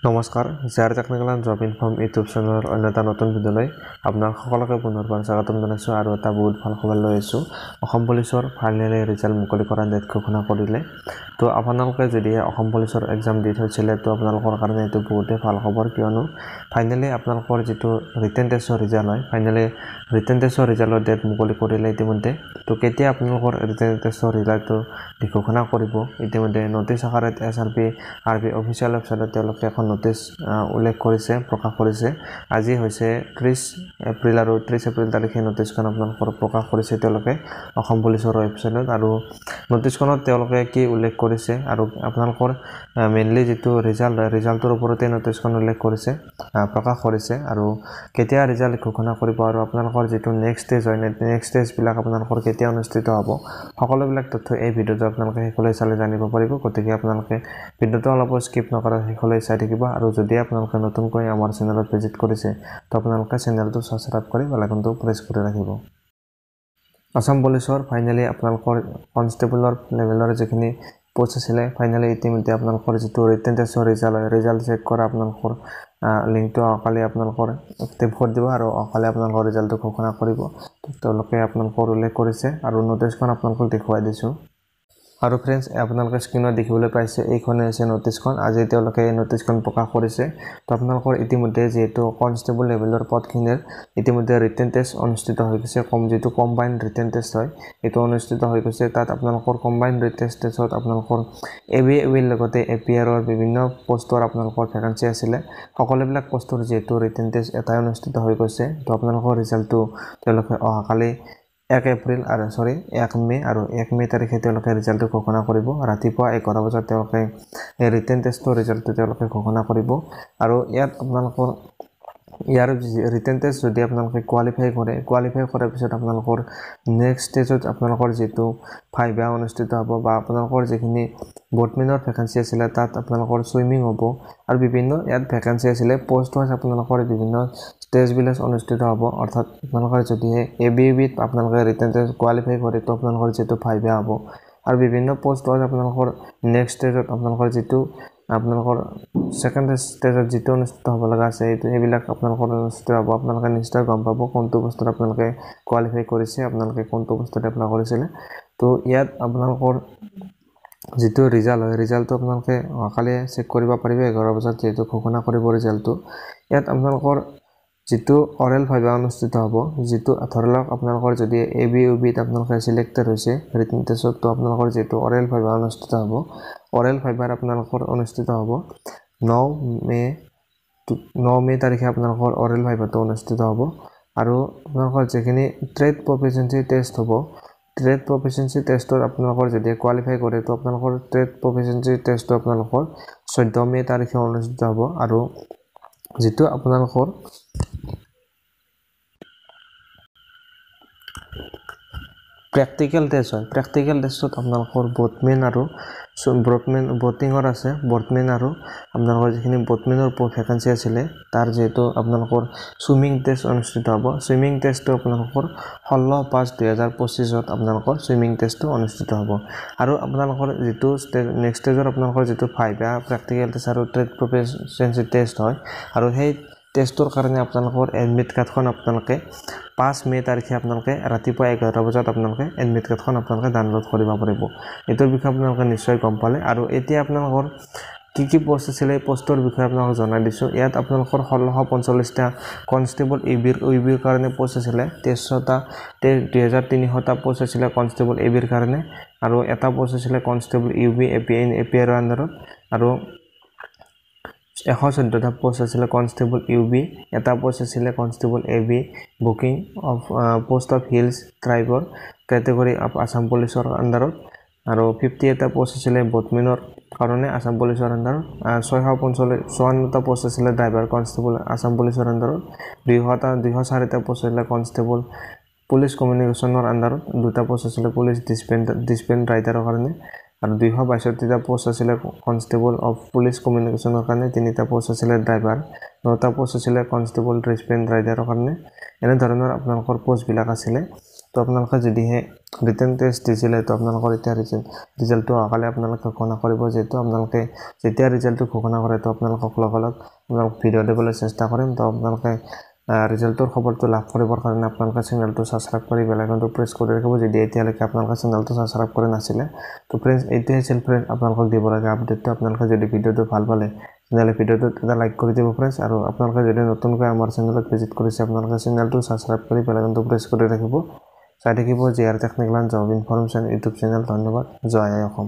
নমস্কাৰ JR technical and job inform YouTube চেনেলৰ অন্য এটা নতুন ভিডিঅ'লৈ আপোনাক সকলোকে পুনৰবাৰ স্বাগতম জনাইছোঁ আৰু এটা বহুত ভাল খবৰ লৈ আহিছোঁ। অসম পুলিচৰ ফাইনেলি ৰিজাল্ট মুকলি কৰা ডেট ঘোষণা কৰিলে। তো আপোনালোকে যদি অসম পুলিচৰ এক্সাম দি থৈছিলে তো আপোনালোকৰ কাৰণে এইটো বহুতেই ভাল খবৰ, কিয়নো ফাইনেলি আপোনালোকৰ যিটো ৰিটেন টেষ্টৰ ৰিজাল্ট হয়, ফাইনেলি ৰিটেন টেষ্টৰ ৰিজাল্টৰ ডেট মুকলি কৰিলে ইতিমধ্যে। তো কেতিয়া আপোনালোকৰ ৰিটেন টেষ্টৰ ৰিজাল্টটো ঘোষণা কৰিব, ইতিমধ্যে নটিছ আকাৰে আৰবি অফিচিয়েল ৱেবছাইটত তেওঁলোকে এখন নটিছ উল্লেখ কৰিছে, প্ৰকাশ কৰিছে। আজি হৈছে 30 এপ্ৰিল আৰু 30 এপ্ৰিল তাৰিখে নটিছখন আপোনালোকৰ প্ৰকাশ কৰিছে তেওঁলোকে অসম পুলিচৰ ৱেবছাইটত। আৰু নটিছখনত তেওঁলোকে কি উল্লেখ কৰিছে আৰু আপোনালোকৰ মেইনলি যিটো ৰিজাল্টৰ ওপৰতে নটিছখন উল্লেখ কৰিছে, প্ৰকাশ কৰিছে। আৰু কেতিয়া ৰিজাল্ট ঘোষণা কৰিব আৰু আপোনালোকৰ যিটো নেক্সট ষ্টেজ হয়, নেক্সট ষ্টেজবিলাক আপোনালোকৰ কেতিয়া অনুষ্ঠিত হ'ব, সকলোবিলাক তথ্য এই ভিডিঅ'টো আপোনালোকে শেষলৈ চালে জানিব পাৰিব। গতিকে আপোনালোকে ভিডিঅ'টো অলপ স্কিপ নকৰা শেষলৈ চাই থাকিব। আৰু যদি আপোনালোকে নতুনকৈ আমাৰ চেনেলত ভিজিট কৰিছে তো আপোনালোকে চেনেলটো ছাবস্ক্ৰাইব কৰি বেল আইকনটো প্ৰেছ কৰি ৰাখিব। আসাম পুলিচৰ ফাইনেলি আপোনালোকৰ কনষ্টেবলৰ লেভেলৰ যিখিনি পোষ্ট আছিলে, ফাইনেলি ইতিমধ্যে আপোনালোকৰ যিটো ৰিটেন টেষ্টৰ ৰিজাল্ট চেক কৰা আপোনালোকৰ লিংকটো অহাকালি আপোনালোকৰ এক্টিভ কৰি দিব আৰু অহাকালি আপোনালোকৰ ৰিজাল্টটো ঘোষণা কৰিব। তেওঁলোকে আপোনালোকৰ উল্লেখ কৰিছে আৰু নটিছখন আপোনালোকক দেখুৱাই দিছোঁ। আৰু ফ্ৰেণ্ডছ, আপোনালোকে স্ক্ৰীনত দেখিবলৈ পাইছে এইখনে হৈছে নটিছখন। আজি তেওঁলোকে এই নটিছখন প্ৰকাশ কৰিছে। তো আপোনালোকৰ ইতিমধ্যে যিহেতু কনষ্টেবল লেভেলৰ পদখিনিৰ ইতিমধ্যে ৰিটেন টেষ্ট অনুষ্ঠিত হৈ গৈছে, যিটো কম্বাইন ৰিটেন টেষ্ট হয় এইটো অনুষ্ঠিত হৈ গৈছে। তাত আপোনালোকৰ কম্বাইন ৰিটেন টেষ্টত আপোনালোকৰ ABAUৰ লগতে APRৰ বিভিন্ন পোষ্টৰ আপোনালোকৰ ভেকেঞ্চি আছিলে। সকলোবিলাক পোষ্টৰ যিহেতু ৰিটেন টেষ্ট এটাই অনুষ্ঠিত হৈ গৈছে, তো আপোনালোকৰ ৰিজাল্টটো তেওঁলোকে অহাকালি 1 মে আৰু 1 মে তাৰিখে তেওঁলোকে ৰিজাল্টটো ঘোষণা কৰিব। ৰাতিপুৱা 11 বজাত তেওঁলোকে এই ৰিটেন টেষ্টৰ ৰিজাল্টটো তেওঁলোকে ঘোষণা কৰিব। আৰু ইয়াত আপোনালোকৰ ইয়াৰ ৰিটেন টেষ্ট যদি আপোনালোকে কোৱালিফাই কৰাৰ পিছত আপোনালোকৰ নেক্সট ষ্টেজত আপোনালোকৰ যিটো ভাইভা অনুষ্ঠিত হ'ব বা আপোনালোকৰ যিখিনি বটমেনৰ ভেকেঞ্চি আছিলে তাত আপোনালোকৰ চুইমিং হ'ব আৰু বিভিন্ন ইয়াত ভেকেঞ্চি আছিলে পোষ্ট ৱাইজ আপোনালোকৰ বিভিন্ন ষ্টেজবিলাক অনুষ্ঠিত হ'ব। অৰ্থাৎ আপোনালোকৰ যদিহে ABAUত আপোনালোকে ৰিটেন টেষ্ট কোৱালিফাই কৰে তো আপোনালোকৰ যিটো ভাইভা হ'ব আৰু বিভিন্ন পোষ্ট ৱাইজ আপোনালোকৰ নেক্সট ষ্টেজত আপোনালোকৰ যিটো আপোনালোকৰ ছেকেণ্ড ষ্টেজত যিটো অনুষ্ঠিত হ'ব লগা আছে সেইবিলাক আপোনালোকৰ অনুষ্ঠিত হ'ব। আপোনালোকে নিশ্চয় গম পাব কোনটো পোষ্টত আপোনালোকে কোৱালিফাই কৰিছে, আপোনালোকে কোনটো পোষ্টত এপ্লাই কৰিছিলে। তো ইয়াত আপোনালোকৰ যিটো ৰিজাল্ট হয়, ৰিজাল্টটো আপোনালোকে অহাকালি চেক কৰিব পাৰিব 11 বজাত যিহেতু ঘোষণা কৰিব ৰিজাল্টটো। ইয়াত আপোনালোকৰ যিটো অৰেল ভাইভা অনুষ্ঠিত হ'ব, যিটো ধৰি লওক আপোনালোকৰ যদি ABAUত আপোনালোকে চিলেক্টেড হৈছে ৰিটেন টেষ্টত, তো আপোনালোকৰ যিটো অৰেল ভাইভা অনুষ্ঠিত হ'ব, অৰেল ভাইভাৰ আপোনালোকৰ অনুষ্ঠিত হ'ব 9 মে তাৰিখে আপোনালোকৰ অৰেল ভাইভাটো অনুষ্ঠিত হ'ব। আৰু আপোনালোকৰ যিখিনি ট্ৰেড প্ৰফিচিয়েঞ্চি টেষ্ট হ'ব, ট্ৰেড প্ৰফিচিয়েঞ্চি টেষ্টত আপোনালোকৰ যদি কোৱালিফাই কৰে তো আপোনালোকৰ ট্ৰেড প্ৰফিচিয়েঞ্চি টেষ্টটো আপোনালোকৰ 14 মে তাৰিখে অনুষ্ঠিত হ'ব। আৰু যিটো আপোনালোকৰ প্ৰেক্টিকেল টেষ্ট হয়, প্ৰেক্টিকেল টেষ্টত আপোনালোকৰ বটমেন আৰু বটিঙৰ আছে, বটমেন আৰু আপোনালোকৰ যিখিনি বটমেনৰ ভেকেঞ্চি আছিলে তাৰ যিহেতু আপোনালোকৰ চুইমিং টেষ্ট অনুষ্ঠিত হ'ব। চুইমিং টেষ্টটো আপোনালোকৰ 16/5/2025 আপোনালোকৰ চুইমিং টেষ্টটো অনুষ্ঠিত হ'ব। আৰু আপোনালোকৰ যিটো নেক্সট ষ্টেজৰ আপোনালোকৰ যিটো ভাইভা, প্ৰেক্টিকেল টেষ্ট আৰু ট্ৰেড প্ৰফিচিয়েঞ্চি টেষ্ট হয়, আৰু সেই টেষ্টৰ কাৰণে আপোনালোকৰ এডমিট কাৰ্ডখন আপোনালোকে 5 মে তাৰিখে আপোনালোকে ৰাতিপুৱা 11 বজাত আপোনালোকে এডমিট কাৰ্ডখন আপোনালোকে ডাউনলোড কৰিব পাৰিব। এইটোৰ বিষয়ে আপোনালোকে নিশ্চয় গম পালে। আৰু এতিয়া আপোনালোকৰ কি পোষ্ট আছিলে এই পোষ্টৰ বিষয়ে আপোনালোকক জনাই দিছোঁ। ইয়াত আপোনালোকৰ 1645টা কনষ্টেবল ইউবিৰ কাৰণে পোষ্ট আছিলে, 2300টা পোষ্ট আছিলে কনষ্টেবল ইউবিৰ কাৰণে, আৰু এটা পোষ্ট আছিলে কনষ্টেবল ইউবি APR আণ্ডাৰত, আৰু 114টা পোষ্ট আছিলে কনষ্টেবল ইউবি, এটা পোষ্ট আছিলে constable AB booking of post of hills ট্ৰাইবৰ কেটেগৰী অফ আসাম পুলিচৰ আণ্ডাৰত, আৰু 58টা পোষ্ট আছিলে বটমেনৰ কাৰণে আসাম পুলিচৰ আণ্ডাৰত, 654টা পোষ্ট আছিলে ড্ৰাইভাৰ কনষ্টেবল আসাম পুলিচৰ আণ্ডাৰত, 204টা পোষ্ট আছিলে কনষ্টেবল পুলিচ কমিউনিকেশ্যনৰ আণ্ডাৰত, 2টা পোষ্ট আছিলে পুলিচ ডিছপেন ৰাইডাৰৰ কাৰণে, আৰু 262টা পোষ্ট আছিলে কনষ্টেবল অফ পুলিচ কমিউনিকেশ্যনৰ কাৰণে, 3টা পোষ্ট আছিলে ড্ৰাইভাৰ, 9টা পোষ্ট আছিলে কনষ্টেবল ডিছপেন ৰাইডাৰৰ কাৰণে। এনেধৰণৰ আপোনালোকৰ পোষ্টবিলাক আছিলে। তো আপোনালোকে যদিহে ৰিটেন টেষ্ট দিছিলে তো আপোনালোকৰ এতিয়া ৰিজাল্টটো অহাকালি আপোনালোকে ঘোষণা কৰিব যিহেতু আপোনালোকে যেতিয়া ৰিজাল্টটো ঘোষণা কৰে তো আপোনালোকক লগালগ ভিডিঅ' দিবলৈ চেষ্টা কৰিম তো আপোনালোকে ৰিজাল্টৰ খবৰটো লাভ কৰিবৰ কাৰণে আপোনালোকে চেনেলটো ছাবস্ক্ৰাইব কৰি বেল আইকনটো প্ৰেছ কৰি ৰাখিব যদি এতিয়ালৈকে আপোনালোকে চেনেলটো ছাবস্ক্ৰাইব কৰি নাছিলে তো ফ্ৰেণ্ডছ এইটোৱে আছিল ফ্ৰেণ্ডছ আপোনালোকক দিব লাগে আপডেটটো আপোনালোকে যদি ভিডিঅ'টো ভাল পালে তেনেহ'লে ভিডিঅ'টোত এটা লাইক কৰি দিব ফ্ৰেণ্ডছ আৰু আপোনালোকে যদি নতুনকৈ আমাৰ চেনেলত ভিজিট কৰিছে আপোনালোকে চেনেলটো ছাবস্ক্ৰাইব কৰি বেল আইকনটো প্ৰেছ কৰি ৰাখিব চাই থাকিব JR technical and job information YouTube channel ধন্যবাদ জয় আই অসম